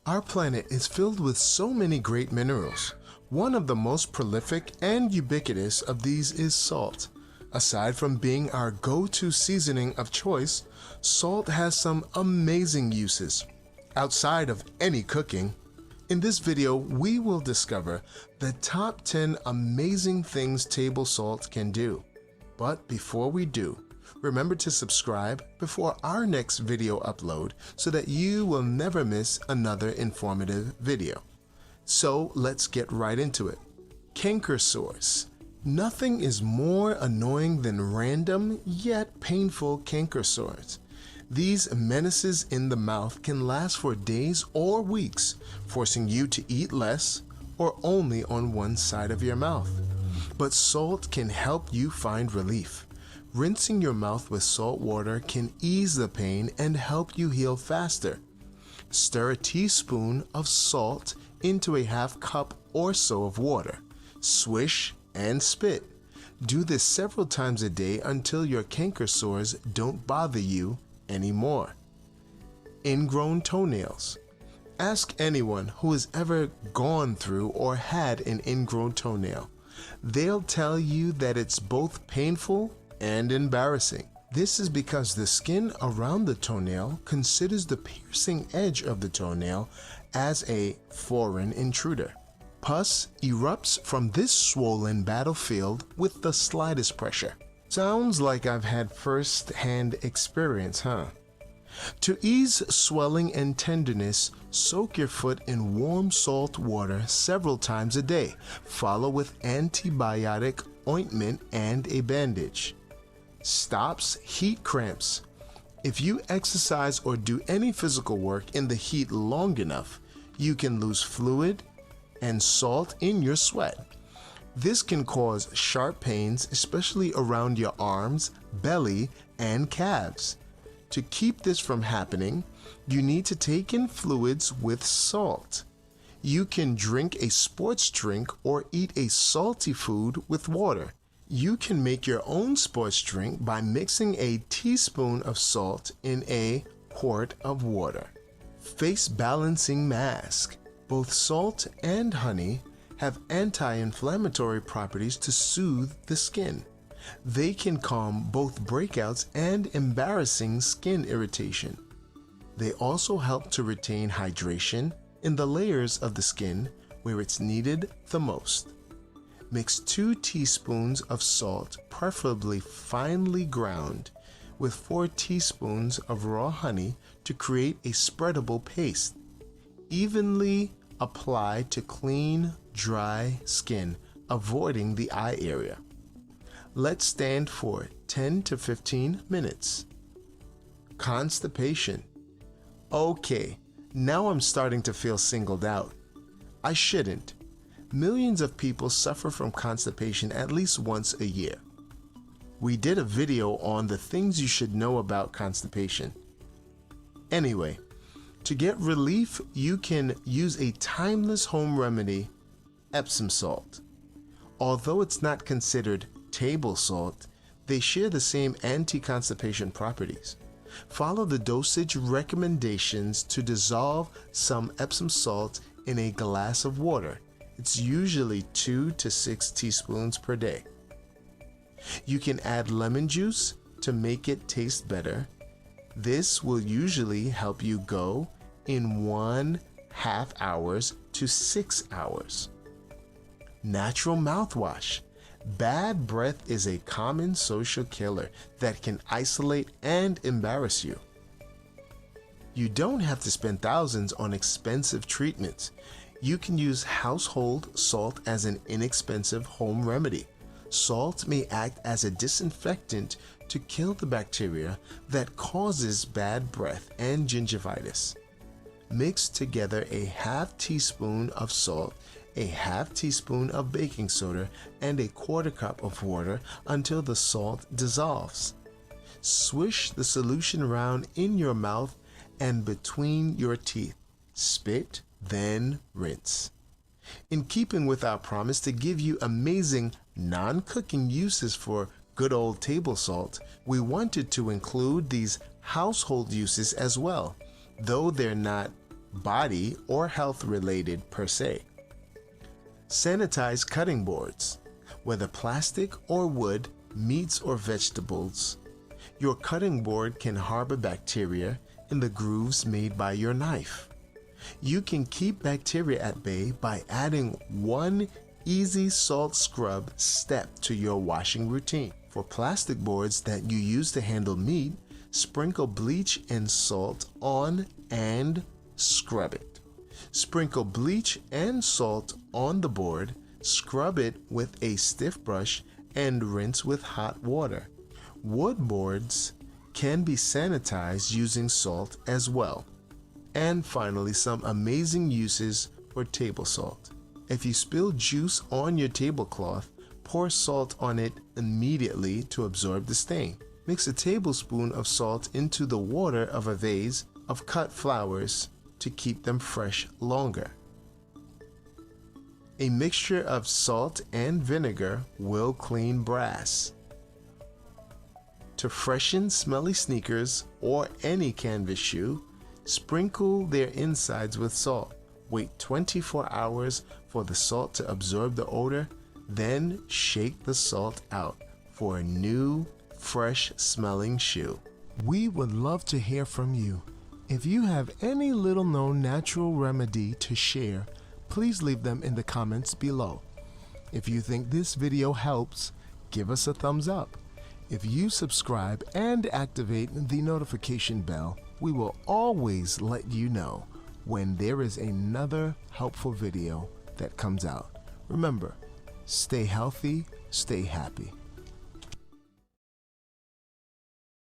Our planet is filled with so many great minerals. One of the most prolific and ubiquitous of these is salt. Aside from being our go-to seasoning of choice, salt has some amazing uses. Outside of any cooking, in this video we will discover the top 10 amazing things table salt can do. But before we do, remember to subscribe before our next video upload so that you will never miss another informative video. So let's get right into it. Canker sores. Nothing is more annoying than random yet painful canker sores. These menaces in the mouth can last for days or weeks, forcing you to eat less or only on one side of your mouth. But salt can help you find relief. Rinsing your mouth with salt water can ease the pain and help you heal faster. Stir a teaspoon of salt into a half cup or so of water. Swish and spit. Do this several times a day until your canker sores don't bother you anymore. Ingrown toenails. Ask anyone who has ever gone through or had an ingrown toenail. They'll tell you that it's both painful and embarrassing. This is because the skin around the toenail considers the piercing edge of the toenail as a foreign intruder. Pus erupts from this swollen battlefield with the slightest pressure. Sounds like I've had first-hand experience, huh? To ease swelling and tenderness, soak your foot in warm salt water several times a day. Follow with antibiotic ointment and a bandage. Stops heat cramps. If you exercise or do any physical work in the heat long enough, you can lose fluid and salt in your sweat. This can cause sharp pains, especially around your arms, belly, and calves. To keep this from happening, you need to take in fluids with salt. You can drink a sports drink or eat a salty food with water. You can make your own sports drink by mixing a teaspoon of salt in a quart of water. Face balancing mask. Both salt and honey have anti-inflammatory properties to soothe the skin. They can calm both breakouts and embarrassing skin irritation. They also help to retain hydration in the layers of the skin where it's needed the most. Mix 2 teaspoons of salt, preferably finely ground, with 4 teaspoons of raw honey to create a spreadable paste. Evenly apply to clean, dry skin, avoiding the eye area. Let stand for 10 to 15 minutes. Constipation. Okay, now I'm starting to feel singled out. I shouldn't. Millions of people suffer from constipation at least once a year. We did a video on the things you should know about constipation. Anyway, to get relief, you can use a timeless home remedy, Epsom salt. Although it's not considered table salt, they share the same anti-constipation properties. Follow the dosage recommendations to dissolve some Epsom salt in a glass of water. It's usually 2 to 6 teaspoons per day. You can add lemon juice to make it taste better. This will usually help you go in 1/2 hours to 6 hours. Natural mouthwash. Bad breath is a common social killer that can isolate and embarrass you. You don't have to spend thousands on expensive treatments. You can use household salt as an inexpensive home remedy. Salt may act as a disinfectant to kill the bacteria that causes bad breath and gingivitis. Mix together a half teaspoon of salt, a half teaspoon of baking soda, and a 1/4 cup of water until the salt dissolves. Swish the solution around in your mouth and between your teeth. Spit, then rinse. In keeping with our promise to give you amazing non-cooking uses for good old table salt, we wanted to include these household uses as well, though they're not body or health related per se. Sanitize cutting boards. Whether plastic or wood, meats or vegetables, your cutting board can harbor bacteria in the grooves made by your knife. You can keep bacteria at bay by adding one easy salt scrub step to your washing routine. For plastic boards that you use to handle meat, sprinkle bleach and salt on and scrub it. Sprinkle bleach and salt on the board, scrub it with a stiff brush, and rinse with hot water. Wood boards can be sanitized using salt as well. And finally, some amazing uses for table salt. If you spill juice on your tablecloth, pour salt on it immediately to absorb the stain. Mix a tablespoon of salt into the water of a vase of cut flowers to keep them fresh longer. A mixture of salt and vinegar will clean brass. To freshen smelly sneakers or any canvas shoe, sprinkle their insides with salt. Wait 24 hours for the salt to absorb the odor, then shake the salt out for a new, fresh smelling shoe. We would love to hear from you. If you have any little known natural remedy to share, please leave them in the comments below. If you think this video helps, give us a thumbs up. If you subscribe and activate the notification bell, we will always let you know when there is another helpful video that comes out. Remember, stay healthy, stay happy.